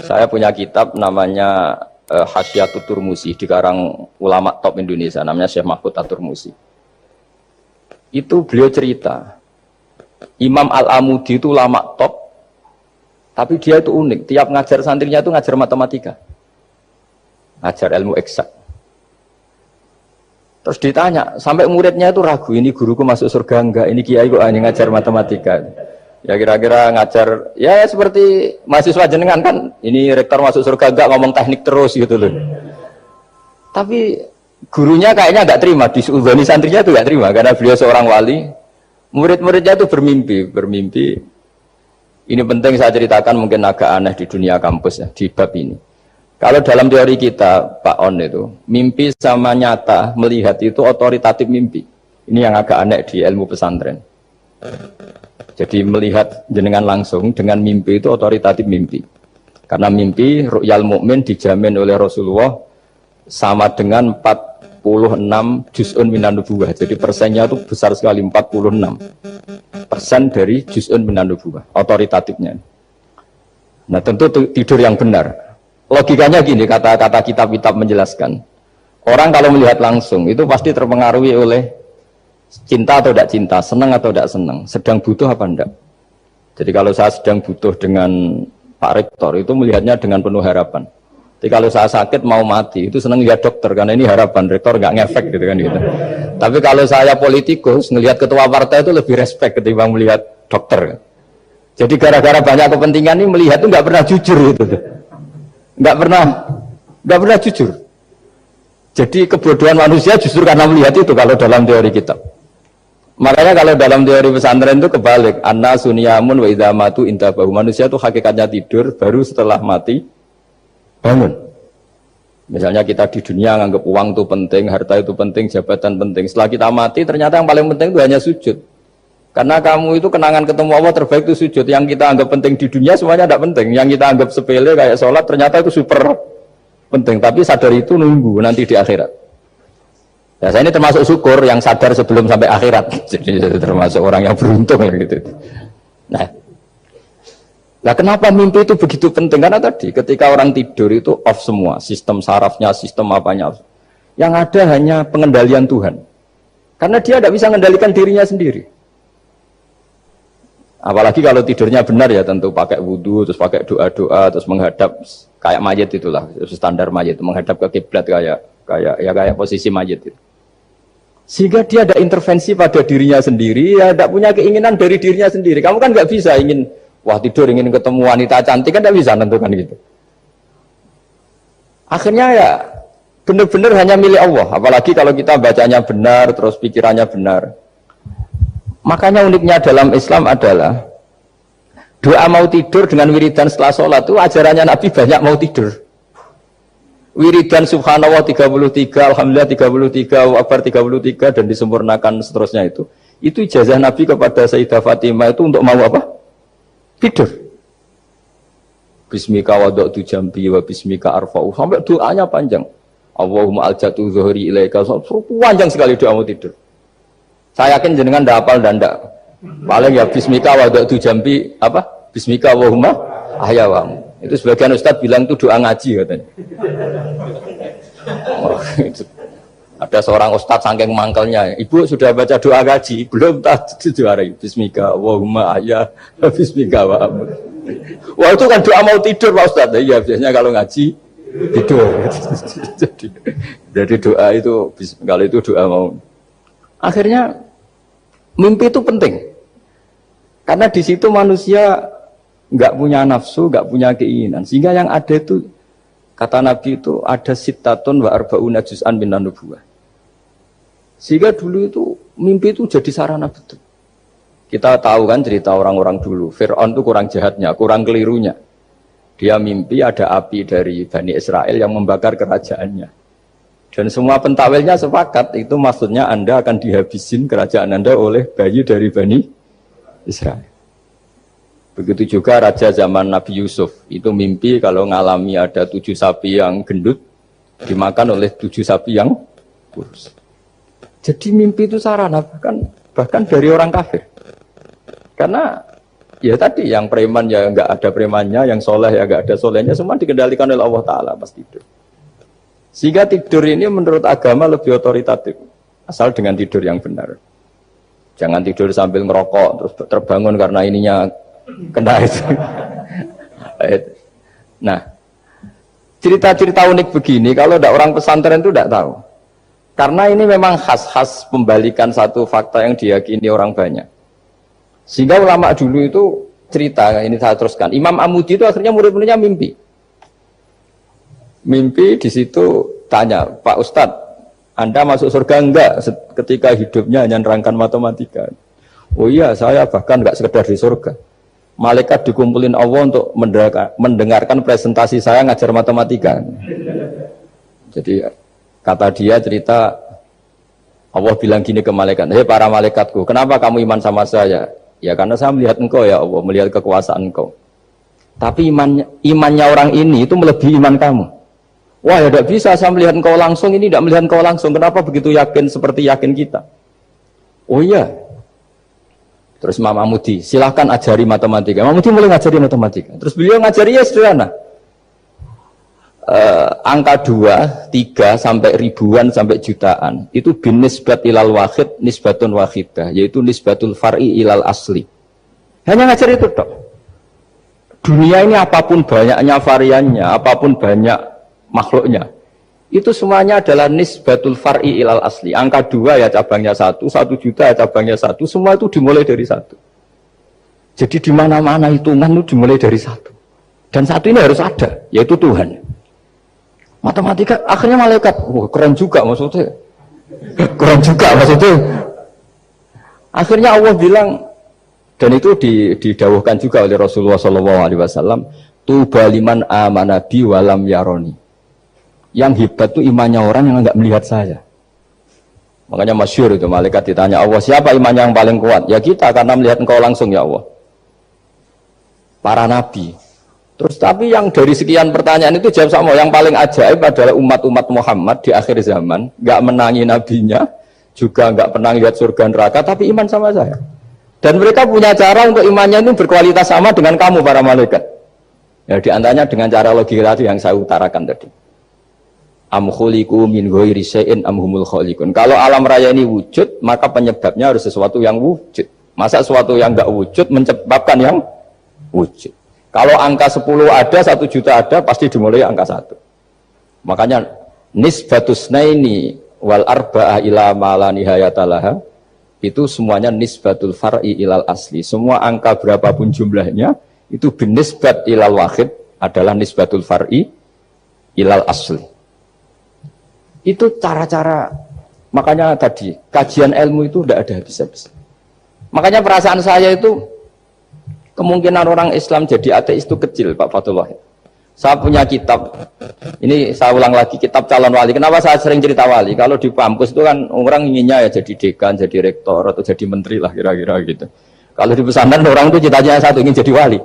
Saya punya kitab namanya Hasyiatut Turmusi, dikarang ulama top Indonesia, namanya Syekh Mahfud At-Turmusi. Itu beliau cerita, Imam Al-Amudi itu ulama top, tapi dia itu unik. Tiap ngajar santrinya itu ngajar matematika, ngajar ilmu eksak. Terus ditanya, sampai muridnya itu ragu, ini guruku masuk surga enggak, ini kiai kok hanya ngajar matematika. Ya kira-kira ngajar, ya seperti mahasiswa jenengan kan, ini rektor masuk surga enggak, ngomong teknik terus gitu loh. Tapi gurunya kayaknya enggak terima, diuzoni santrinya itu enggak terima, karena beliau seorang wali. Murid-muridnya itu bermimpi. Ini penting saya ceritakan, mungkin agak aneh di dunia kampus ya, di bab ini. Kalau dalam teori kita, Pak On itu, mimpi sama nyata, melihat itu otoritatif mimpi. Ini yang agak aneh di ilmu pesantren. Jadi melihat jenengan langsung dengan mimpi itu otoritatif mimpi. Karena mimpi, ru'yal mukmin dijamin oleh Rasulullah sama dengan 46 juz'un minan nubuwah. Jadi persennya itu besar sekali, 46% dari juz'un minan nubuwah, otoritatifnya. Nah tentu tidur yang benar. Logikanya gini, kata-kata kitab-kitab menjelaskan. Orang kalau melihat langsung itu pasti terpengaruhi oleh cinta atau tidak cinta, senang atau tidak senang, sedang butuh apa enggak. Jadi kalau saya sedang butuh dengan Pak Rektor itu melihatnya dengan penuh harapan. Jadi kalau saya sakit mau mati itu senang lihat dokter karena ini harapan, Rektor nggak ngefek gitu kan gitu. Tapi kalau saya politikus ngelihat ketua partai itu lebih respect ketimbang melihat dokter. Jadi gara-gara banyak kepentingan ini melihat itu nggak pernah jujur itu. Nggak pernah jujur. Jadi kebodohan manusia justru karena melihat itu kalau dalam teori kita. Makanya kalau dalam teori pesantren itu kebalik, anna sunyamun wa idza matu intabahu. Manusia itu hakikatnya tidur, baru setelah mati bangun. Misalnya kita di dunia nganggap uang itu penting, harta itu penting, jabatan penting. Setelah kita mati ternyata yang paling penting itu hanya sujud. Karena kamu itu kenangan ketemu Allah terbaik itu sujud. Yang kita anggap penting di dunia semuanya tidak penting. Yang kita anggap sepele kayak sholat ternyata itu super penting. Tapi sadar itu nunggu nanti di akhirat. Ya, saya ini termasuk syukur yang sadar sebelum sampai akhirat. Jadi termasuk orang yang beruntung ya, gitu. Nah, kenapa mimpi itu begitu penting? Karena tadi ketika orang tidur itu off semua. Sistem sarafnya, sistem apanya. Yang ada hanya pengendalian Tuhan. Karena dia tidak bisa mengendalikan dirinya sendiri. Apalagi kalau tidurnya benar ya tentu pakai wudhu, terus pakai doa-doa, terus menghadap kayak mayit itulah standar mayit, menghadap ke kiblat kayak posisi mayit itu. Sehingga dia ada intervensi pada dirinya sendiri, ya tidak punya keinginan dari dirinya sendiri. Kamu kan nggak bisa ingin wah tidur ingin ketemu wanita cantik kan tidak bisa tentukan gitu. Akhirnya ya benar-benar hanya milik Allah. Apalagi kalau kita bacanya benar, terus pikirannya benar. Makanya uniknya dalam Islam adalah doa mau tidur dengan wiridan setelah sholat itu ajarannya Nabi banyak mau tidur. Wiridan subhanallah 33, alhamdulillah 33, akbar 33 dan disempurnakan seterusnya itu. Itu ijazah Nabi kepada Sayyidah Fatimah itu untuk mau apa? Tidur. Bismika wada'tu jambi wa bismika arfa'u. Sampai doanya panjang. Allahumma aljatu zuhri ilaika. Panjang sekali doa mau tidur. Saya yakin jenengan tidak hafal dan tidak. Paling ya bismika wada'tu jambi apa? Bismika Allahumma ahyawamu. Itu sebagian ustadz bilang itu doa ngaji katanya. Oh, itu. Ada seorang ustadz saking mangkelnya, ibu sudah baca doa ngaji, belum tak juarai. Bismika Allahumma ahya, bismika wa'amu. Wah itu kan doa mau tidur Pak Ustadz. Iya biasanya kalau ngaji tidur. jadi doa itu kalau itu doa mau. Akhirnya mimpi itu penting. Karena di situ manusia nggak punya nafsu, nggak punya keinginan. Sehingga yang ada itu kata Nabi itu ada sittatun wa arba'una juz'an minan nubuwah. Sehingga dulu itu mimpi itu jadi sarana betul. Kita tahu kan cerita orang-orang dulu. Fir'aun itu kurang jahatnya, kurang kelirunya. Dia mimpi ada api dari Bani Israel yang membakar kerajaannya. Dan semua pentawilnya sepakat itu maksudnya Anda akan dihabisin kerajaan Anda oleh bayi dari Bani Israel. Begitu juga raja zaman Nabi Yusuf itu mimpi kalau ngalami ada 7 sapi yang gendut dimakan oleh 7 sapi yang kurus. Jadi mimpi itu sarana bahkan dari orang kafir. Karena Ya tadi yang preman ya nggak ada premannya, yang soleh ya nggak ada solehnya, semua dikendalikan oleh Allah Ta'ala pas tidur. Sehingga tidur ini menurut agama lebih otoritatif, asal dengan tidur yang benar. Jangan tidur sambil ngerokok terus terbangun karena ininya kena itu. Nah, cerita-cerita unik begini kalau tidak orang pesantren itu tidak tahu. Karena ini memang khas-khas pembalikan satu fakta yang diyakini orang banyak. Sehingga ulama dulu itu cerita, ini saya teruskan. Imam Amudi itu akhirnya murid-muridnya mimpi. Mimpi di situ tanya, Pak Ustadz, Anda masuk surga enggak ketika hidupnya hanya nerangkan matematika? Oh iya, saya bahkan enggak sekedar di surga. Malaikat dikumpulin Allah untuk mendengarkan presentasi saya ngajar matematika. Jadi kata dia cerita, Allah bilang gini ke malaikat, hei para malaikatku, kenapa kamu iman sama saya? Ya karena saya melihat engkau ya Allah, melihat kekuasaan engkau. Tapi imannya orang ini itu melebihi iman kamu. Wah ya tidak bisa, saya melihat engkau langsung, ini tidak melihat engkau langsung. Kenapa begitu yakin seperti yakin kita? Oh iya. Terus Imam Amudi, silahkan ajari matematika. Imam Amudi mulai ngajari matematika. Terus beliau ngajari ya sederhana. Angka 2, 3 sampai ribuan sampai jutaan itu bin nisbat ilal wahid nisbatun wahidah, yaitu nisbatul far'i ilal asli. Hanya ngajar itu dok. Dunia ini apapun banyaknya variannya, apapun banyak makhluknya, itu semuanya adalah nisbatul far'i ilal asli. Angka 2 ya cabangnya 1, 1 juta ya cabangnya 1, semua itu dimulai dari 1. Jadi di mana-mana hitungan itu dimulai dari 1. Dan 1 ini harus ada, yaitu Tuhan. Matematika akhirnya malaikat, wah keren juga maksudnya. Keren juga maksudnya. Akhirnya Allah bilang, dan itu didawuhkan juga oleh Rasulullah SAW, tuba liman amana bi walam yaroni. Yang hebat itu imannya orang yang enggak melihat saya. Makanya masyhur itu malaikat ditanya Allah, siapa imannya yang paling kuat? Ya kita, karena melihat engkau langsung ya Allah. Para nabi. Terus tapi yang dari sekian pertanyaan itu jawab sama, yang paling ajaib adalah umat-umat Muhammad di akhir zaman, nggak menangi nabinya, juga nggak pernah lihat surga neraka, tapi iman sama saya. Dan mereka punya cara untuk imannya itu berkualitas sama dengan kamu para malaikat. Ya diantaranya dengan cara logika tadi yang saya utarakan tadi. Am khuliqu min ghairi syai'in am humul khaliqun. Kalau alam raya ini wujud, maka penyebabnya harus sesuatu yang wujud. Masa sesuatu yang nggak wujud menyebabkan yang wujud? Kalau angka 10 ada, 1 juta ada, pasti dimulai angka 1. Makanya nisbatus naini wal arba'ah ila ma la nihayatalaha, itu semuanya nisbatul far'i ilal asli. Semua angka berapapun jumlahnya itu binisbat ilal wahid adalah nisbatul far'i ilal asli. Itu cara-cara, makanya tadi kajian ilmu itu tidak ada habis-habis. Makanya perasaan saya itu kemungkinan orang Islam jadi ateis itu kecil, Pak Fatullah. Saya punya kitab, ini saya ulang lagi, kitab calon wali. Kenapa saya sering cerita wali? Kalau di kampus itu kan orang inginnya ya jadi dekan, jadi rektor, atau jadi menteri lah kira-kira gitu. Kalau di pesantren orang itu cita-citanya satu, ingin jadi wali.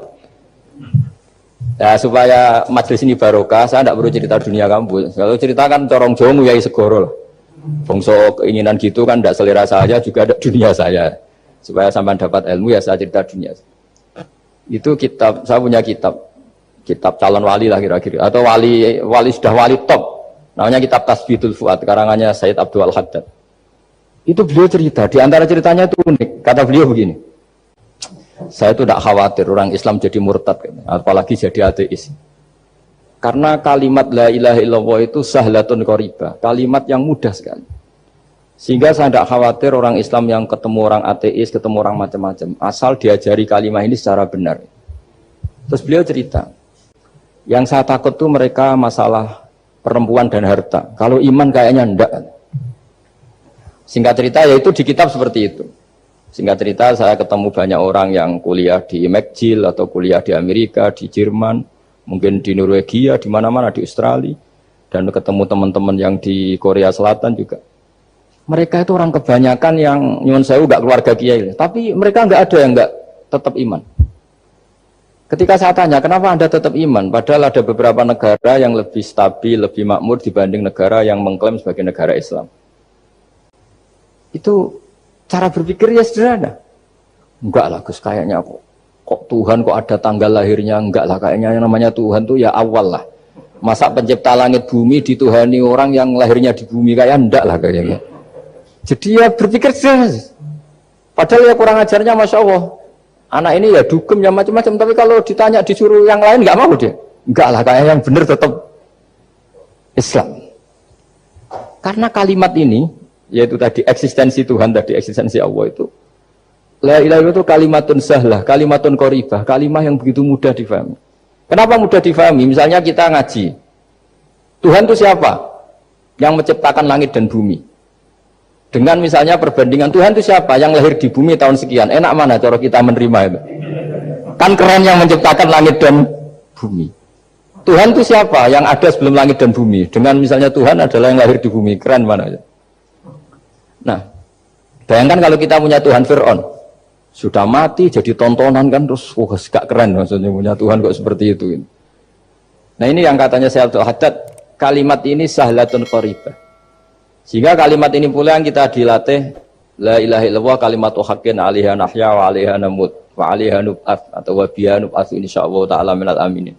Ya supaya majelis ini barokah, saya tidak perlu cerita dunia kampus. Kalau ceritakan corong jongu ya segoro lah. Bongso keinginan gitu kan tidak selera saya, juga ada dunia saya. Supaya sampai dapat ilmu ya saya cerita dunia. Itu kitab, saya punya kitab calon wali lah kira-kira, atau wali sudah wali top, namanya kitab Tasbihul Fuad, karangannya Sayyid Abdul Haddad. Itu beliau cerita, di antara ceritanya itu unik. Kata beliau begini, saya itu tidak khawatir orang Islam jadi murtad, apalagi jadi ateis, karena kalimat la ilaha illallah itu sahlatun qoribah, kalimat yang mudah sekali. Sehingga saya tidak khawatir orang Islam yang ketemu orang ateis, ketemu orang macam-macam, asal diajari kalimat ini secara benar. Terus beliau cerita, yang saya takut tuh mereka masalah perempuan dan harta. Kalau iman kayaknya enggak. Singkat cerita, yaitu di kitab seperti itu. Singkat cerita, saya ketemu banyak orang yang kuliah di McGill atau kuliah di Amerika, di Jerman, mungkin di Norwegia, di mana-mana, di Australia, dan ketemu teman-teman yang di Korea Selatan juga. Mereka itu orang kebanyakan yang nyuwun sewu enggak keluarga kiai, tapi mereka enggak ada yang enggak tetap iman. Ketika saya tanya, kenapa Anda tetap iman? Padahal ada beberapa negara yang lebih stabil, lebih makmur dibanding negara yang mengklaim sebagai negara Islam. Itu cara berpikir ya sederhana. Enggak lah Gus, kayaknya kok Kok Tuhan kok ada tanggal lahirnya? Enggak lah, kayaknya yang namanya Tuhan tuh ya awal lah. Masa pencipta langit bumi dituhani orang yang lahirnya di bumi, kayak enggak lah kayaknya. Jadi ya berpikir jelas. Padahal ya kurang ajarnya Masya Allah. Anak ini ya dugem ya macam-macam, tapi kalau ditanya disuruh yang lain enggak mau dia. Enggak lah, kayak yang benar tetap Islam. Karena kalimat ini, yaitu tadi eksistensi Tuhan, tadi eksistensi Allah itu, la ilaha illallah itu kalimatun sahlah, kalimatun qoribah, kalimah yang begitu mudah difahami. Kenapa mudah difahami? Misalnya kita ngaji, Tuhan itu siapa? Yang menciptakan langit dan bumi. Dengan misalnya perbandingan Tuhan itu siapa? Yang lahir di bumi tahun sekian. Enak mana cara kita menerima itu? Kan keren yang menciptakan langit dan bumi. Tuhan itu siapa? Yang ada sebelum langit dan bumi. Dengan misalnya Tuhan adalah yang lahir di bumi. Keren mana aja. Nah, bayangkan kalau kita punya Tuhan Fir'aun. Sudah mati jadi tontonan kan, terus gak keren maksudnya punya Tuhan kok seperti itu. Nah ini yang katanya Syekh Abdul Haddad, kalimat ini sahlatun qoribah. Sehingga kalimat ini pula yang kita dilatih, la ilaha illallah kalimatu haqqin 'alaiha nahya wa 'alaiha namut wa 'alaiha nub'ats atau wa biha nub'ats insyaallah taala minal aminin.